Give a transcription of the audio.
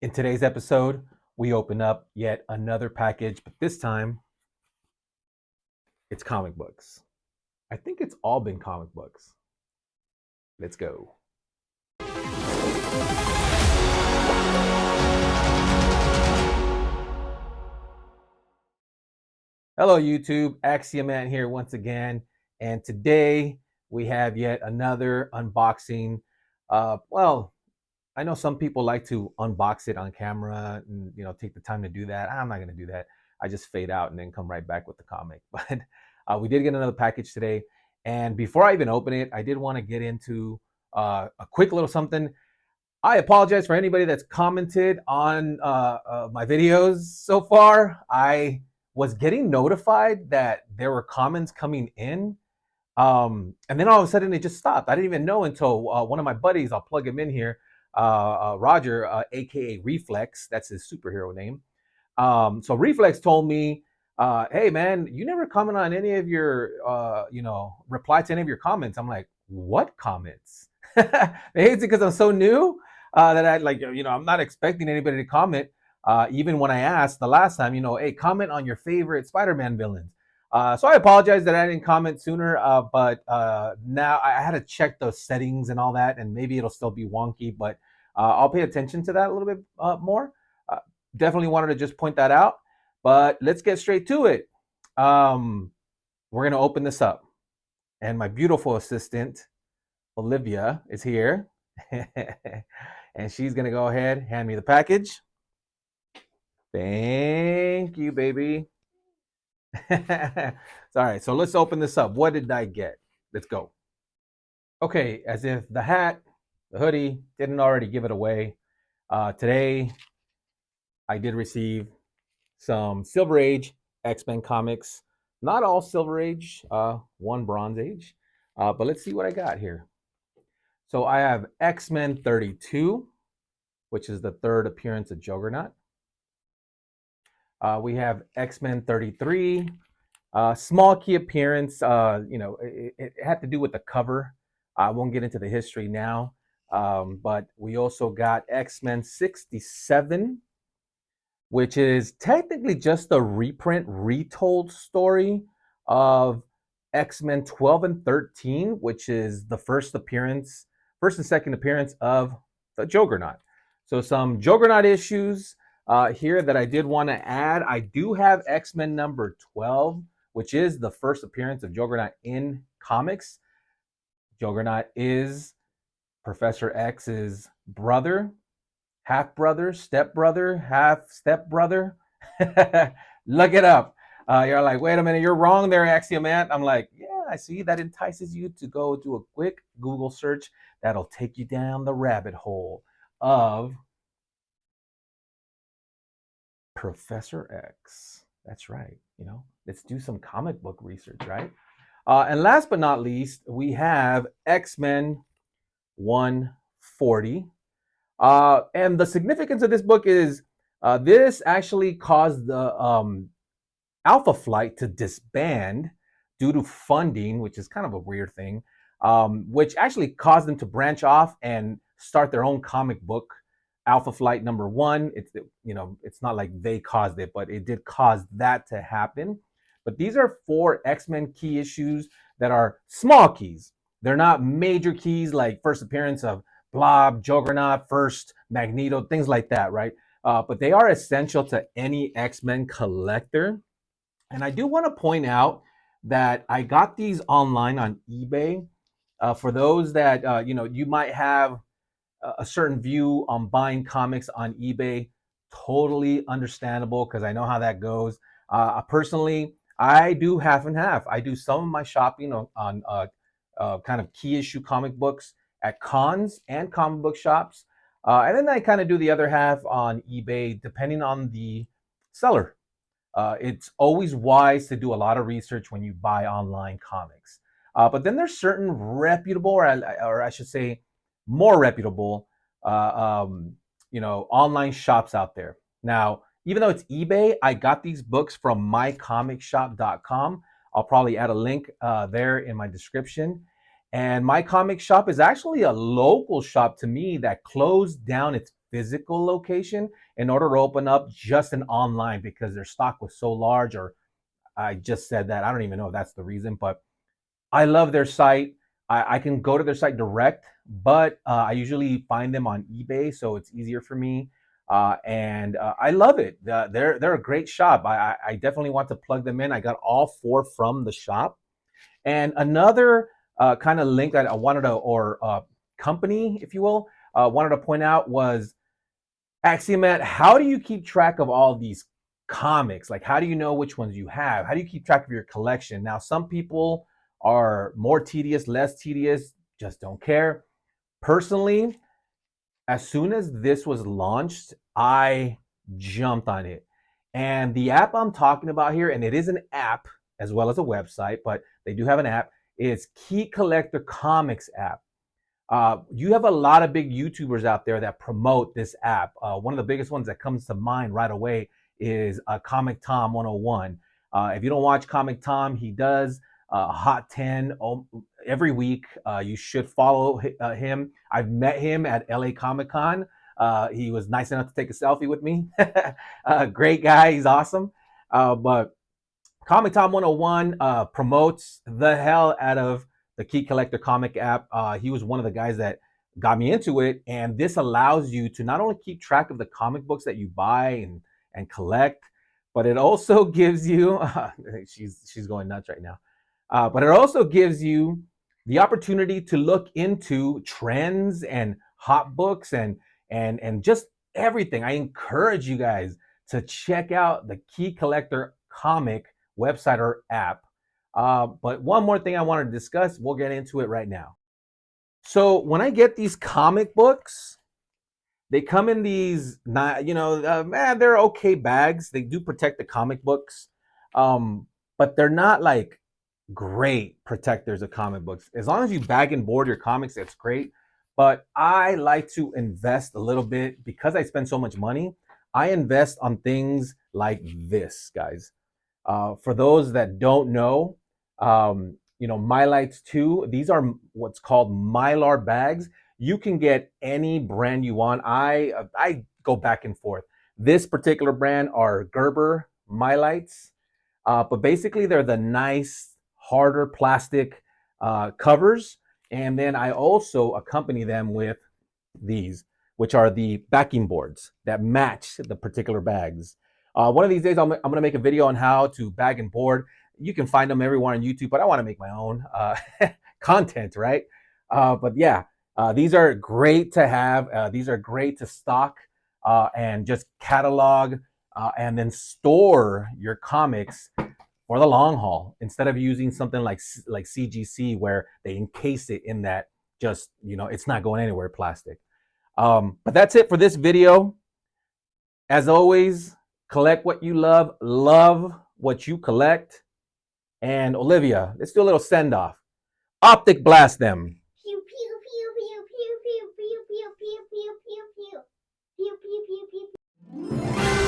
In today's episode, we open up yet another package, but this time it's comic books. I think it's all been comic books. Let's go. Hello, YouTube. XMen here once again. And today we have yet another unboxing. Well, I know some people like to unbox it on camera and take the time to do that. I'm not going to do that. I just fade out and then come right back with the comic. But we did get another package today. And before I even open it, I did want to get into a quick little something. I apologize for anybody that's commented on my videos so far. I was getting notified that there were comments coming in. And then all of a sudden it just stopped. I didn't even know until one of my buddies, I'll plug him in here, Roger, aka Reflex, that's his superhero name. So Reflex told me, hey man, you never comment on any of your, reply to any of your comments. I'm like, what comments? Maybe it's because I'm so new that I'm not expecting anybody to comment. Even when I asked the last time, hey, comment on your favorite Spider-Man villains. So I apologize that I didn't comment sooner, but now I had to check those settings and all that, and maybe it'll still be wonky, but I'll pay attention to that a little bit more. Definitely wanted to just point that out, but let's get straight to it. We're going to open this up, and my beautiful assistant, Olivia, is here, and she's going to go ahead, hand me the package. Thank you, baby. All right, so let's open this up. What did I get? Let's go. Okay, as if the hat, the hoodie didn't already give it away. Today, I did receive some Silver Age X-Men comics. Not all Silver Age, one Bronze Age. But let's see what I got here. So I have X-Men 32, which is the third appearance of Juggernaut. We have X-Men 33, small key appearance. It had to do with the cover. I won't get into the history now, but we also got X-Men 67, which is technically just a reprint, retold story of X-Men 12 and 13, which is the first and second appearance of the Juggernaut. So some Juggernaut issues here that I did want to add. I do have X-Men number 12, which is the first appearance of Juggernaut in comics. Juggernaut is Professor X's brother, half-brother, step-brother, half-step-brother. Look it up. You're like, wait a minute, you're wrong there, Axiomat. I'm like, yeah, I see. That entices you to go do a quick Google search. That'll take you down the rabbit hole of Professor X. That's right. Let's do some comic book research, right? And last but not least, we have X-Men 140. And the significance of this book is this actually caused the Alpha Flight to disband due to funding, which is kind of a weird thing, which actually caused them to branch off and start their own comic book, Alpha Flight number 1. It's not like they caused it, but it did cause that to happen. But these are 4 X-Men key issues that are small keys. They're not major keys like first appearance of Blob, Juggernaut, first Magneto, things like that, right? But they are essential to any X-Men collector. And I do want to point out that I got these online on eBay. For those that, you might have a certain view on buying comics on eBay, totally understandable because I know how that goes. Personally, I do half and half. I do some of my shopping on kind of key issue comic books at cons and comic book shops. And then I kind of do the other half on eBay, depending on the seller. It's always wise to do a lot of research when you buy online comics. But then there's certain reputable, or I should say, more reputable, online shops out there. Now, even though it's eBay, I got these books from mycomicshop.com. I'll probably add a link there in my description. And My Comic Shop is actually a local shop to me that closed down its physical location in order to open up just an online because their stock was so large, or I just said that. I don't even know if that's the reason, but I love their site. I can go to their site direct, but I usually find them on eBay, so it's easier for me. And I love it. They're a great shop. I definitely want to plug them in. I got all four from the shop. And another kind of link that I wanted to, or company, if you will, wanted to point out was Axiomat. How do you keep track of all these comics? Like, how do you know which ones you have? How do you keep track of your collection? Now, some people are more tedious, less tedious, just don't care. Personally, as soon as this was launched, I jumped on it. And the app I'm talking about here, and it is an app as well as a website, but they do have an app, is Key Collector Comics app. You have a lot of big YouTubers out there that promote this app. One of the biggest ones that comes to mind right away is Comic Tom 101. If you don't watch Comic Tom, he does Hot 10 every week. You should follow him. I've met him at LA Comic Con. He was nice enough to take a selfie with me. Great guy. He's awesome. But Comic Tom 101 promotes the hell out of the Key Collector comic app. He was one of the guys that got me into it. And this allows you to not only keep track of the comic books that you buy and collect, but it also gives you, she's going nuts right now. But it also gives you the opportunity to look into trends and hot books and just everything. I encourage you guys to check out the Key Collector comic website or app. But one more thing I wanted to discuss, we'll get into it right now. So when I get these comic books, they come in these, they're okay bags. They do protect the comic books, but they're not like great protectors of comic books. As long as you bag and board your comics, that's great. But I like to invest a little bit because I spend so much money. I invest on things like this, guys. For those that don't know, Mylites 2, these are what's called Mylar bags. You can get any brand you want. I go back and forth. This particular brand are Gerber Mylites, but basically they're the nice, harder plastic covers. And then I also accompany them with these, which are the backing boards that match the particular bags. One of these days, I'm going to make a video on how to bag and board. You can find them everywhere on YouTube, but I want to make my own content, right? But yeah, these are great to have. These are great to stock and just catalog and then store your comics for the long haul instead of using something like CGC where they encase it in that just, it's not going anywhere plastic. But that's it for this video. As always, collect what you love what you collect. And Olivia, let's do a little send off. Optic blast them. Pew pew pew pew pew pew pew pew pew pew pew pew pew pew pew pew pew.